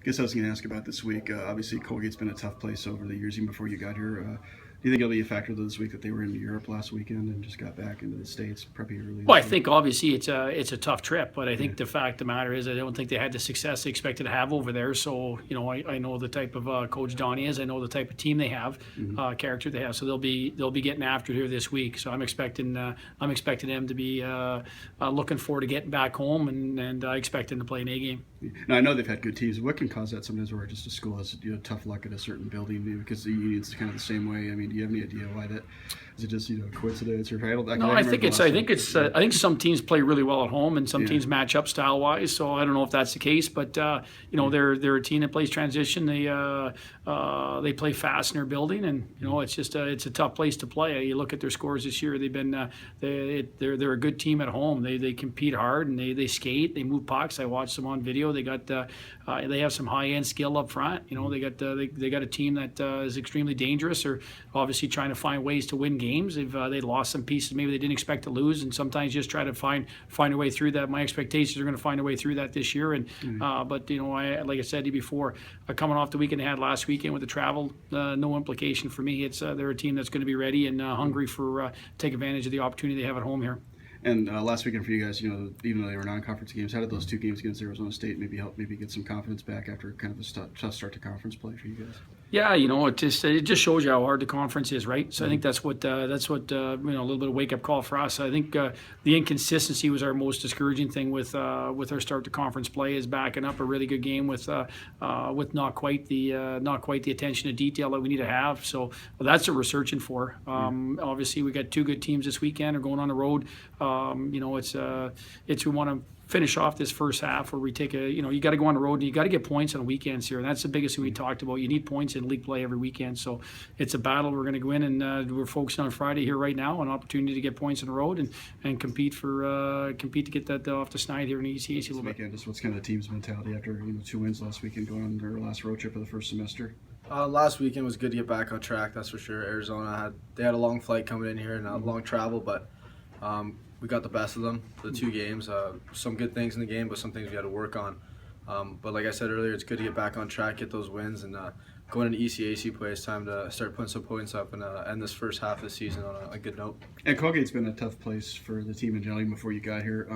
guess I was going to ask about this week. Obviously, Colgate's been a tough place over the years, even before you got here. Do you think it'll be a factor this week that they were in Europe last weekend and just got back into the States pretty early? Well, I think obviously it's a tough trip, but I think the fact of the matter is I don't think they had the success they expected to have over there. So I know the type of coach Donnie is. I know the type of team they have, character they have. So they'll be getting after it here this week. So I'm expecting them to be looking forward to getting back home, and I expect them to play an A game. Now I know they've had good teams. What can cause that sometimes, where just a school has tough luck at a certain building? Because the union's kind of the same way. I mean, do you have any idea why that? Is it just coincidence or No, I think I think some teams play really well at home, and some teams match up style wise. So I don't know if that's the case, but they're a team that plays transition. They play fast in their building, and it's a tough place to play. You look at their scores this year; they've been they're a good team at home. They compete hard and they skate. They move pucks. I watched them on video. They got they have some high end skill up front. They got a team that is extremely dangerous. They're obviously trying to find ways to win games. They lost some pieces maybe they didn't expect to lose, and sometimes just try to find a way through that. My expectations are going to find a way through that this year. And but like I said to you before, coming off the weekend they had last weekend with the travel, no implication for me. It's they're a team that's going to be ready and hungry for take advantage of the opportunity they have at home here. And last weekend for you guys, even though they were non-conference games, how did those two games against Arizona State maybe help get some confidence back after kind of a tough start to conference play for you guys? Yeah, it just shows you how hard the conference is, right? So I think that's what a little bit of wake up call for us. I think the inconsistency was our most discouraging thing with our start to conference play, is backing up a really good game with not quite the attention to detail that we need to have. So that's what we're searching for. Obviously, we got two good teams this weekend. Are going on the road. It's we want to finish off this first half where we take you got to go on the road and you got to get points on weekends here. And that's the biggest thing we talked about. You need points in league play every weekend. So it's a battle. We're going to go in and we're focusing on Friday here right now, an opportunity to get points on the road and compete to get that off the snide here in the ECAC a little bit. Just what's kind of the team's mentality after 2 wins last weekend, going on their last road trip of the first semester? Last weekend was good to get back on track, that's for sure. Arizona had a long flight coming in here and a long travel, but we got the best of them, the two games. Some good things in the game, but some things we had to work on. But like I said earlier, it's good to get back on track, get those wins, and going into ECAC play, it's time to start putting some points up and end this first half of the season on a good note. And Colgate's been a tough place for the team in general, even before you got here.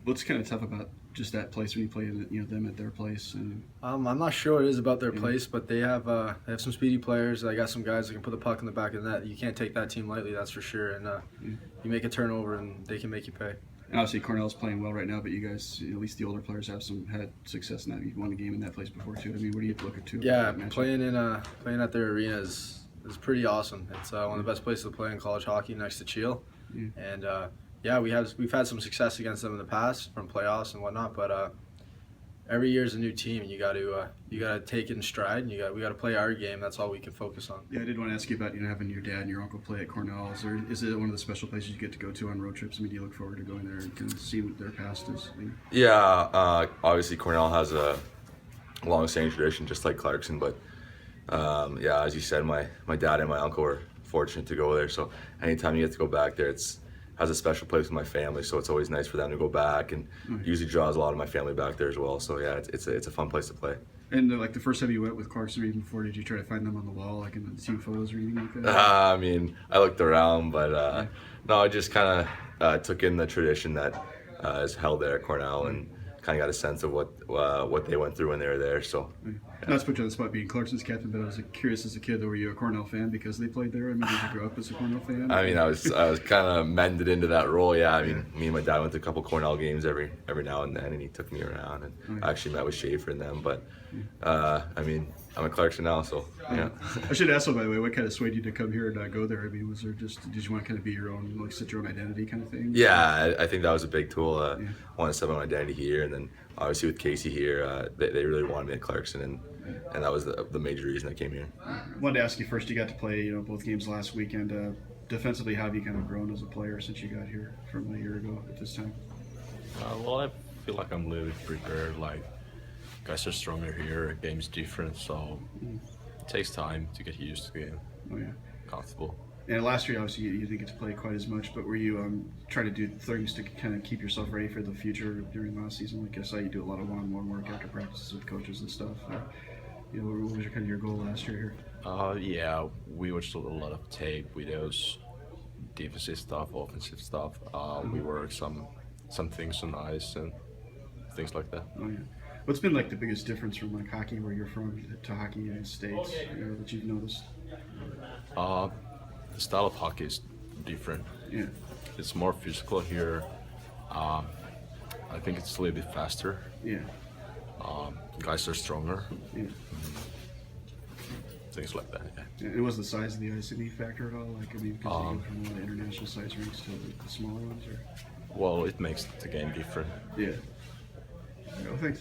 What's kind of tough about just that place when you play them at their place? I'm not sure what it is about their place, but they have some speedy players. They got some guys that can put the puck in the back of the net. You can't take that team lightly, that's for sure. And you make a turnover and they can make you pay. And obviously Cornell's playing well right now, but you guys, at least the older players, have had success in that. You've won a game in that place before too. I mean, what do you look at too? Yeah, playing at their arena is pretty awesome. It's one of the best places to play in college hockey, next to Cheel. And we've had some success against them in the past from playoffs and whatnot, but every year is a new team, and you got to take it in stride, and we got to play our game. That's all we can focus on. Yeah, I did want to ask you about having your dad and your uncle play at Cornell. Is it one of the special places you get to go to on road trips? I mean, do you look forward to going there and kind of see what their past is? Yeah, obviously Cornell has a long-standing tradition, just like Clarkson. But as you said, my dad and my uncle were fortunate to go there. So anytime you get to go back there, has a special place with my family, so it's always nice for them to go back, and usually draws a lot of my family back there as well. So yeah, it's a fun place to play. And the first time you went with Clarkson, or even before, did you try to find them on the wall, like in the team photos or anything like that? I mean, I looked around, but no, I just kind of took in the tradition that is held there at Cornell, and kind of got a sense of what they went through when they were there. So. Yeah. Not to put you on the spot being Clarkson's captain, but I was curious as a kid, were you a Cornell fan because they played there? I mean, did you grow up as a Cornell fan? I mean, I was kind of mended into that role. Yeah, I mean, me and my dad went to a couple Cornell games every now and then, and he took me around, and I actually met with Schaefer and them. But I mean, I'm a Clarkson now, so yeah. I should ask, by the way, what kind of swayed you to come here and go there? I mean, was there did you want to kind of be your own, set your own identity kind of thing? Yeah, I think that was a big tool. I wanted to set my own identity here, and then obviously with Casey here, they really wanted me at Clarkson, and that was the major reason I came here. I wanted to ask you first, you got to play both games last weekend. Defensively, how have you kind of grown as a player since you got here from a year ago at this time? Well, I feel like I'm a little bit prepared. Like, guys are stronger here, game's different, so it takes time to get used to the game. Oh, yeah. Comfortable. And last year, obviously, you didn't get to play quite as much, but were you trying to do things to kind of keep yourself ready for the future during last season? Like I saw you do a lot of one-on-one work after practices with coaches and stuff. What was your goal last year here? Yeah, we watched a lot of tape, videos, defensive stuff, offensive stuff. We worked some things on ice and things like that. Oh yeah. What's been like the biggest difference from like hockey where you're from to hockey in the States that you've noticed? The style of hockey is different. Yeah. It's more physical here. I think it's a little bit faster. Yeah. Guys are stronger. Yeah. Things like that. Yeah. And was the size of the ice any factor at all? Like, I mean, because you go from a lot of international size rinks to the smaller ones, or? Well, it makes the game different. Yeah. Well, thanks.